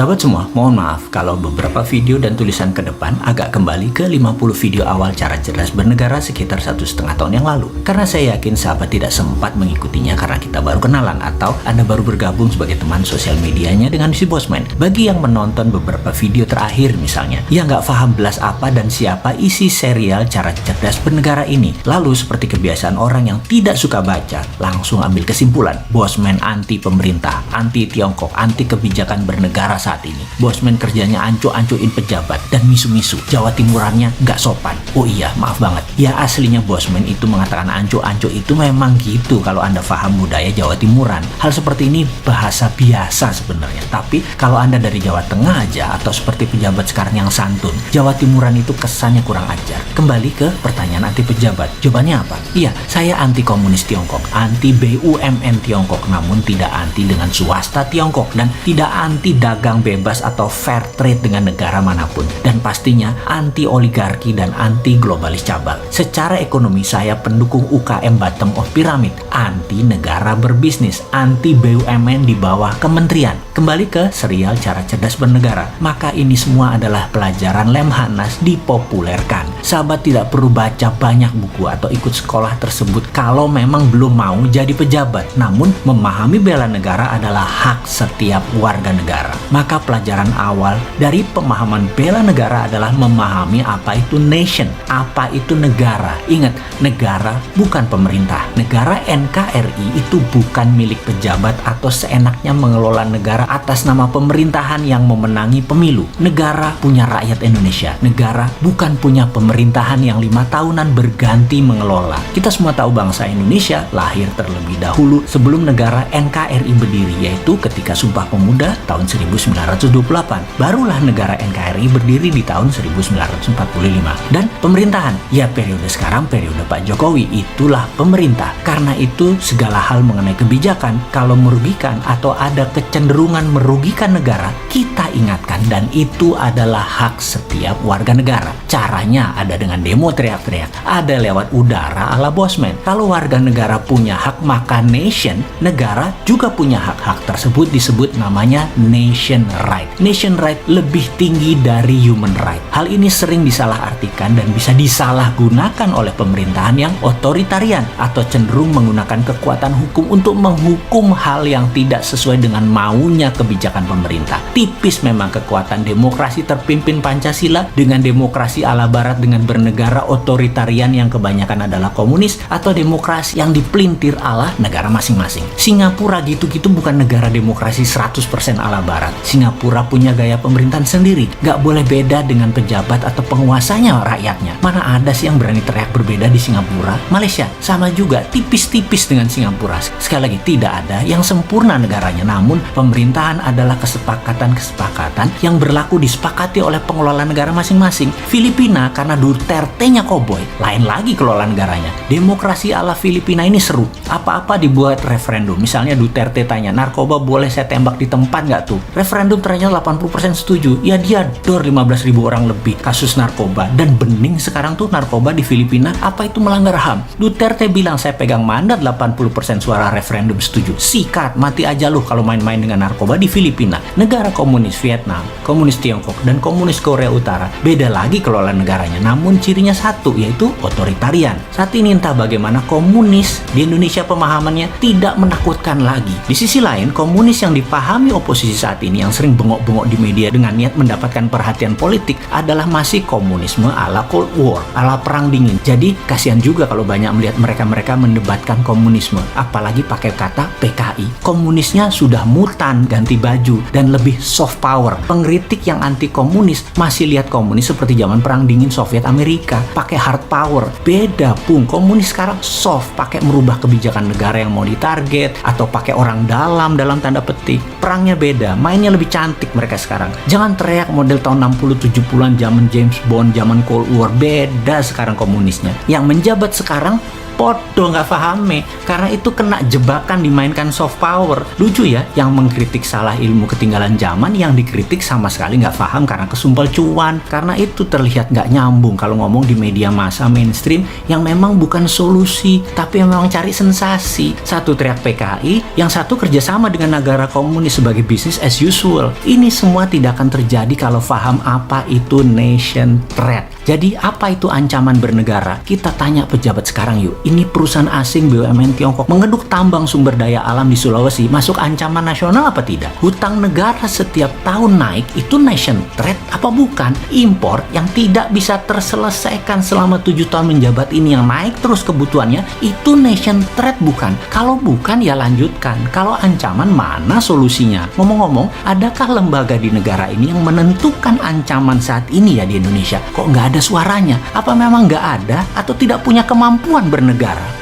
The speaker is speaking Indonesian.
Sahabat semua, mohon maaf kalau beberapa video dan tulisan ke depan agak kembali ke 50 video awal cara cerdas bernegara sekitar 1,5 tahun yang lalu. Karena saya yakin sahabat tidak sempat mengikutinya karena kita baru kenalan atau Anda baru bergabung sebagai teman sosial medianya dengan si Bosman. Bagi yang menonton beberapa video terakhir misalnya, yang nggak paham belas apa dan siapa isi serial cara cerdas bernegara ini. Lalu seperti kebiasaan orang yang tidak suka baca, langsung ambil kesimpulan. Bosman anti pemerintah, anti Tiongkok, anti kebijakan bernegara saat ini. Bosman kerjanya ancu-ancuin pejabat dan misu-misu. Jawa Timurannya nggak sopan. Oh iya, maaf banget. Ya aslinya Bosman itu mengatakan ancu-ancu itu memang gitu kalau Anda paham budaya Jawa Timuran. Hal seperti ini bahasa biasa sebenarnya. Tapi kalau Anda dari Jawa Tengah aja atau seperti pejabat sekarang yang santun, Jawa Timuran itu kesannya kurang ajar. Kembali ke pertanyaan anti pejabat. Jawabannya apa? Iya, saya anti komunis Tiongkok, anti BUMN Tiongkok, namun tidak anti dengan swasta Tiongkok dan tidak anti dagang bebas atau fair trade dengan negara manapun, dan pastinya anti oligarki dan anti globalis cabal. Secara ekonomi saya pendukung UKM bottom of pyramid, anti negara berbisnis, anti BUMN di bawah kementerian. Kembali ke serial cara cerdas bernegara, maka ini semua adalah pelajaran Lemhanas dipopulerkan. Sahabat tidak perlu baca banyak buku atau ikut sekolah tersebut kalau memang belum mau jadi pejabat. Namun memahami bela negara adalah hak setiap warga negara. Maka pelajaran awal dari pemahaman bela negara adalah memahami apa itu nation, apa itu negara. Ingat, negara bukan pemerintah. Negara NKRI itu bukan milik pejabat atau seenaknya mengelola negara atas nama pemerintahan yang memenangi pemilu. Negara punya rakyat Indonesia. Negara bukan punya pemerintahan yang 5 tahunan berganti mengelola. Kita semua tahu bangsa Indonesia lahir terlebih dahulu sebelum negara NKRI berdiri, yaitu ketika Sumpah Pemuda tahun 1928. Barulah negara NKRI berdiri di tahun 1945. Dan pemerintahan, ya periode sekarang, periode Pak Jokowi, itulah pemerintah. Karena itu segala hal mengenai kebijakan, kalau merugikan atau ada kecenderungan merugikan negara, kita ingatkan, dan itu adalah hak setiap warga negara. Caranya ada dengan demo teriak-teriak, ada lewat udara ala Bosman. Kalau warga negara punya hak, maka nation, negara juga punya hak-hak tersebut, disebut namanya nation right. Nation right lebih tinggi dari human right. Hal ini sering disalahartikan dan bisa disalahgunakan oleh pemerintahan yang otoritarian atau cenderung menggunakan kekuatan hukum untuk menghukum hal yang tidak sesuai dengan maunya kebijakan pemerintah. Tipis memang kekuatan demokrasi terpimpin Pancasila dengan demokrasi ala barat dengan bernegara otoritarian yang kebanyakan adalah komunis, atau demokrasi yang dipelintir ala negara masing-masing. Singapura gitu-gitu bukan negara demokrasi 100% ala barat. Singapura punya gaya pemerintahan sendiri, gak boleh beda dengan pejabat atau penguasanya rakyatnya. Mana ada sih yang berani teriak berbeda di Singapura? Malaysia sama juga, tipis-tipis dengan Singapura. Sekali lagi, tidak ada yang sempurna negaranya, namun pemerintahan adalah kesepakatan-kesepakatan yang berlaku disepakati oleh pengelola negara masing-masing. Filipina karena Duterte-nya koboi, lain lagi kelola negaranya. Demokrasi ala Filipina ini seru, apa-apa dibuat referendum. Misalnya Duterte tanya, narkoba boleh saya tembak di tempat nggak tuh? Referendum ternyata 80% setuju. Ya dia dor 15.000 orang lebih kasus narkoba, dan bening sekarang tuh narkoba di Filipina. Apa itu melanggar HAM? Duterte bilang, saya pegang mandat 80% suara referendum setuju. Sikat, mati aja lu kalau main-main dengan narkoba di Filipina. Negara komunis Vietnam, komunis Tiongkok, dan komunis Korea Utara. Beda lagi kelola negaranya, namun cirinya satu, yaitu otoritarian. Saat ini entah bagaimana komunis di Indonesia pemahamannya tidak menakutkan lagi. Di sisi lain, komunis yang dipahami oposisi saat ini yang sering bengok-bengok di media dengan niat mendapatkan perhatian politik adalah masih komunisme ala Cold War, ala Perang Dingin. Jadi kasihan juga kalau banyak melihat mereka-mereka mendebatkan komunisme, apalagi pakai kata PKI. Komunisnya sudah mutan, ganti baju, dan lebih soft power. Pengkritik yang anti komunis masih lihat komunis seperti zaman Perang Dingin Soviet Amerika, pakai hard power. Beda pun, komunis sekarang soft, pakai merubah kebijakan negara yang mau ditarget, atau pakai orang dalam tanda petik. Perangnya beda, mainnya lebih cantik mereka sekarang. Jangan teriak model tahun 60-70-an zaman James Bond, zaman Cold War. Beda sekarang komunisnya. Yang menjabat sekarang podo nggak pahame, karena itu kena jebakan dimainkan soft power. Lucu ya, yang mengkritik salah ilmu ketinggalan zaman, yang dikritik sama sekali nggak paham karena kesumpel cuan. Karena itu terlihat nggak nyambung kalau ngomong di media massa mainstream yang memang bukan solusi, tapi memang cari sensasi. Satu teriak PKI, yang satu kerjasama dengan negara komunis sebagai business as usual. Ini semua tidak akan terjadi kalau paham apa itu nation threat. Jadi apa itu ancaman bernegara? Kita tanya pejabat sekarang yuk. Ini perusahaan asing BUMN Tiongkok mengeduk tambang sumber daya alam di Sulawesi masuk ancaman nasional apa tidak? Hutang negara setiap tahun naik itu nation threat apa bukan? Impor yang tidak bisa terselesaikan selama 7 tahun menjabat ini yang naik terus kebutuhannya itu nation threat bukan? Kalau bukan ya lanjutkan. Kalau ancaman mana solusinya? Ngomong-ngomong, adakah lembaga di negara ini yang menentukan ancaman saat ini ya di Indonesia? Kok nggak ada suaranya? Apa memang nggak ada atau tidak punya kemampuan bernegara?